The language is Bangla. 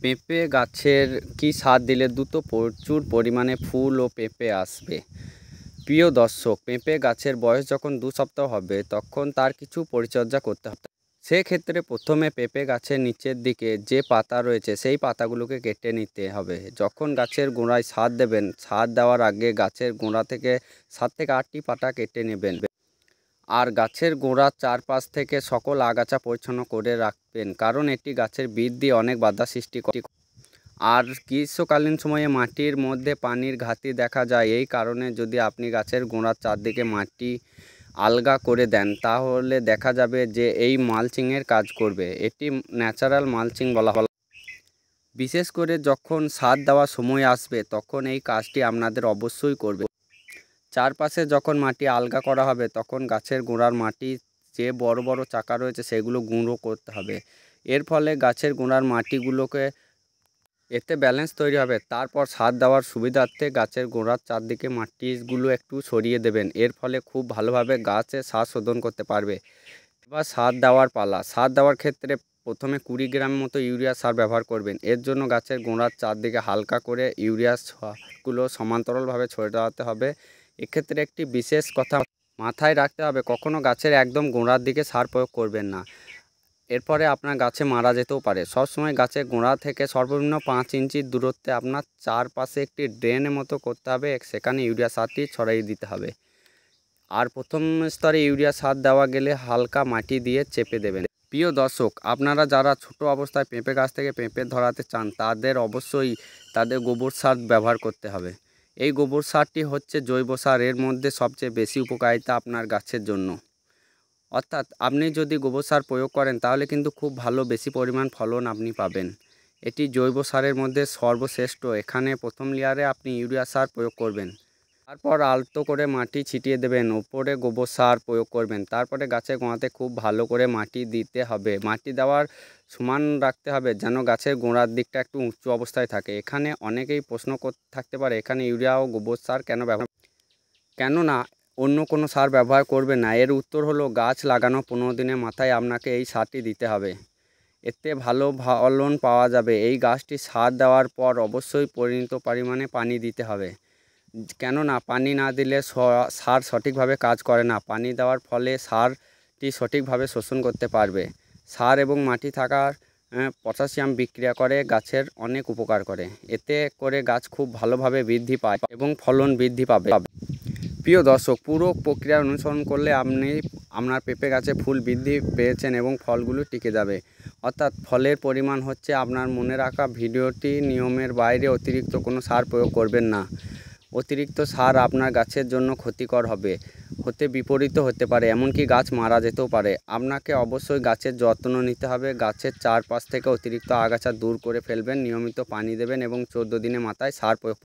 পেঁপে গাছের কি সার দিলে দ্রুত প্রচুর পরিমাণে ফুল ও পেঁপে আসবে? প্রিয় দর্শক, পেঁপে গাছের বয়স যখন 2 সপ্তাহ হবে তখন তার কিছু পরিচর্যা করতে হবে। সেক্ষেত্রে প্রথমে পেঁপে গাছের নিচের দিকে যে পাতা রয়েছে সেই পাতাগুলোকে কেটে নিতে হবে। যখন গাছের গোড়ায় সার দেবেন, সার দেওয়ার আগে গাছের গোড়া থেকে 7 থেকে 8টি পাতা কেটে নেবেন। আর গাছের গোড়ার চারপাশ থেকে সকল আগাছা পরিচ্ছন্ন করে রাখবেন, কারণ এটি গাছের বৃদ্ধি অনেক বাধা সৃষ্টি করে। আর গ্রীষ্মকালীন সময়ে মাটির মধ্যে পানির ঘাটতি দেখা যায়। এই কারণে যদি আপনি গাছের গোড়ার চারদিকে মাটি আলগা করে দেন তাহলে দেখা যাবে যে এই মালচিংয়ের কাজ করবে। এটি ন্যাচারাল মালচিং বলা হয়। বিশেষ করে যখন সার দেওয়ার সময় আসবে তখন এই কাজটি আপনাদের অবশ্যই করবে। চারপাশে যখন মাটি আলগা করা হবে তখন গাছের গোড়ার মাটি যে বড় বড় চাকা রয়েছে সেগুলো গুঁড়ো করতে হবে। এর ফলে গাছের গোড়ার মাটিগুলোকে এতে ব্যালেন্স তৈরি হবে। তারপর সার দেওয়ার সুবিধার্থে গাছের গোড়ার চারদিকে মাটিগুলো একটু সরিয়ে দেবেন। এর ফলে খুব ভালোভাবে গাছে সার শোধন করতে পারবে। এবার সার দেওয়ার পালা। সার দেওয়ার ক্ষেত্রে প্রথমে 20 গ্রাম মতো ইউরিয়া সার ব্যবহার করবেন। এর জন্য গাছের গোড়ার চারদিকে হালকা করে ইউরিয়া সারগুলো সমান্তরালভাবে ছড়াতে হবে। এক্ষেত্রে একটি বিশেষ কথা মাথায় রাখতে হবে, কখনো গাছের একদম গোড়ার দিকে সার প্রয়োগ করবেন না। এরপরে আপনার গাছে মারা যেতেও পারে। সবসময় গাছের গোড়া থেকে সর্বনিম্ন 5 ইঞ্চির দূরত্বে আপনার চারপাশে একটি ড্রেনের মতো করতে হবে, সেখানে ইউরিয়া সারটি ছড়িয়ে দিতে হবে। আর প্রথম স্তরে ইউরিয়া সার দেওয়া গেলে হালকা মাটি দিয়ে চেপে দেবেন। প্রিয় দর্শক, আপনারা যারা ছোট অবস্থায় পেঁপে গাছ থেকে পেঁপে ধরাতে চান তাদের অবশ্যই তাদের গোবর সার ব্যবহার করতে হবে। এই গোবর সারটি হচ্ছে জৈব সার। এর মধ্যে সবচেয়ে বেশি উপকারিতা আপনার গাছের জন্য। অর্থাৎ আপনি যদি গোবর সার প্রয়োগ করেন তাহলে কিন্তু খুব ভালো বেশি পরিমাণ ফলন আপনি পাবেন। এটি জৈব সারের মধ্যে সর্বশ্রেষ্ঠ। এখানে প্রথম লেয়ারে আপনি ইউরিয়া সার প্রয়োগ করবেন, তারপর আলতো করে মাটি ছিটিয়ে দেবেন, ওপরে গোবর সার প্রয়োগ করবেন। তারপরে গাছের গোড়াতে খুব ভালো করে মাটি দিতে হবে। মাটি দেওয়ার সমান রাখতে হবে যেন গাছের গোড়ার দিকটা একটু উঁচু অবস্থায় থাকে। এখানে অনেকেই প্রশ্ন থাকতে পারে, এখানে ইউরিয়া ও গোবর সার কেন না অন্য কোনো সার ব্যবহার করবে না? এর উত্তর হলো, গাছ লাগানো 15 দিনের মাথায় আপনাকে এই সারটি দিতে হবে। এতে ভালো ফলন পাওয়া যাবে। এই গাছটি সার দেওয়ার পর অবশ্যই পরিমিত পরিমাণে পানি দিতে হবে, কেননা পানি না দিলে সার সঠিকভাবে কাজ করে না। পানি দেওয়ার ফলে সারটি সঠিকভাবে শোষণ করতে পারবে। সার এবং মাটি থাকার পটাশিয়াম বিক্রিয়া করে গাছের অনেক উপকার করে। এতে করে গাছ খুব ভালোভাবে বৃদ্ধি পায় এবং ফলন বৃদ্ধি পাবে। প্রিয় দর্শক, পুরো প্রক্রিয়া অনুসরণ করলে আপনি আপনার পেঁপে গাছে ফুল বৃদ্ধি পেয়েছেন এবং ফলগুলো টিকে যাবে। অর্থাৎ ফলের পরিমাণ হচ্ছে, আপনার মনে রাখা ভিডিওটি নিয়মের বাইরে অতিরিক্ত কোনো সার প্রয়োগ করবেন না। অতিরিক্ত সার আপনার গাছের জন্য ক্ষতিকর হতে বিপরীত হতে পারে, এমনকি গাছ মারা যেতেও পারে। আপনাকে অবশ্যই গাছের যত্ন নিতে হবে। গাছের চারপাশ থেকে অতিরিক্ত আগাছা দূর করে ফেলবেন, নিয়মিত পানি দেবেন এবং 14 দিনের মাথায় সার প্রয়োগ